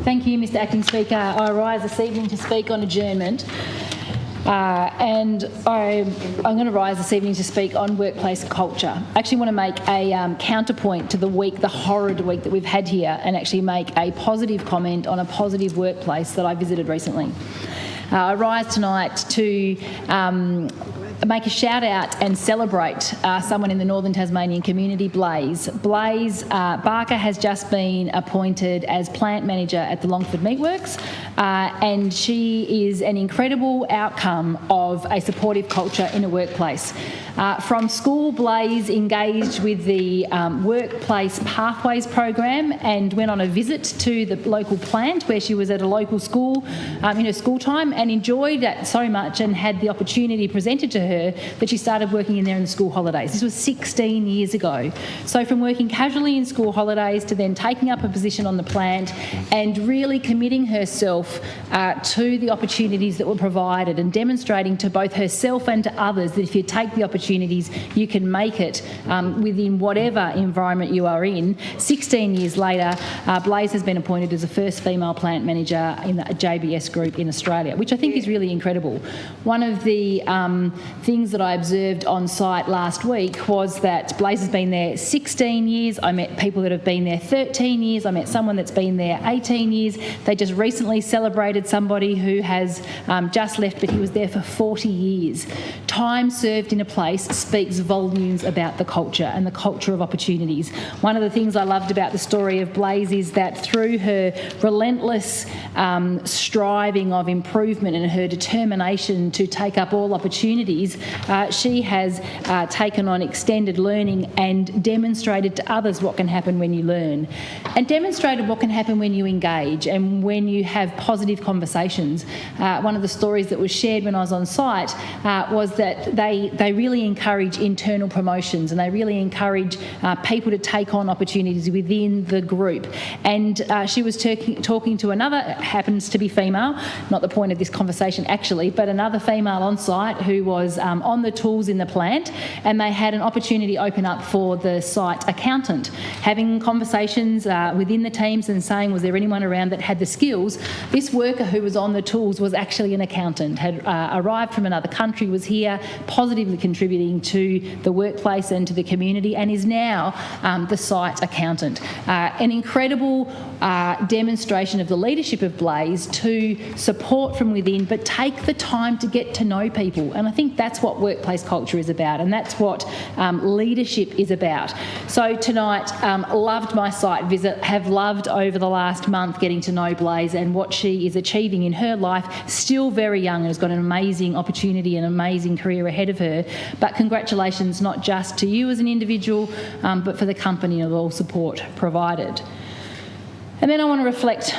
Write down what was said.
Thank you, Mr Acting Speaker. I rise this evening to speak on adjournment. And I'm going to rise this evening to speak on workplace culture. I actually want to make a counterpoint to the horrid week that we've had here, and actually make a positive comment on a positive workplace that I visited recently. I rise tonight to make a shout out and celebrate someone in the Northern Tasmanian community, Blaze. Blaze Barker has just been appointed as plant manager at the Longford Meatworks, and she is an incredible outcome of a supportive culture in a workplace. From school, Blaze engaged with the Workplace Pathways program and went on a visit to the local plant where she was at a local school in her school time, and enjoyed that so much and had the opportunity presented to her that she started working in there in the school holidays. This was 16 years ago. So from working casually in school holidays to then taking up a position on the plant and really committing herself to the opportunities that were provided, and demonstrating to both herself and to others that if you take the opportunities, you can make it within whatever environment you are in. 16 years later, Blaze has been appointed as the first female plant manager in the JBS group in Australia, which I think is really incredible. One of the things that I observed on site last week was that Blaze has been there 16 years. I met people that have been there 13 years. I met someone that's been there 18 years. They just recently celebrated somebody who has just left, but he was there for 40 years. Time served in a place speaks volumes about the culture and the culture of opportunities. One of the things I loved about the story of Blaze is that through her relentless striving of improvement and her determination to take up all opportunities, she has taken on extended learning and demonstrated to others what can happen when you learn, and demonstrated what can happen when you engage and when you have positive conversations. One of the stories that was shared when I was on site was that they really encourage internal promotions, and they really encourage people to take on opportunities within the group. And she was talking to another, happens to be female, not the point of this conversation actually, but another female on site who was on the tools in the plant, and they had an opportunity open up for the site accountant. Having conversations within the teams and saying, was there anyone around that had the skills? This worker who was on the tools was actually an accountant, had arrived from another country, was here positively contributing to the workplace and to the community, and is now the site accountant. An incredible demonstration of the leadership of Blaze to support from within, but take the time to get to know people. And I think that's what workplace culture is about, and that's what leadership is about. So tonight, loved my site visit, have loved over the last month getting to know Blaze and what she is achieving in her life. Still very young and has got an amazing opportunity and amazing career ahead of her. But congratulations not just to you as an individual, but for the company and all support provided. And then I want to reflect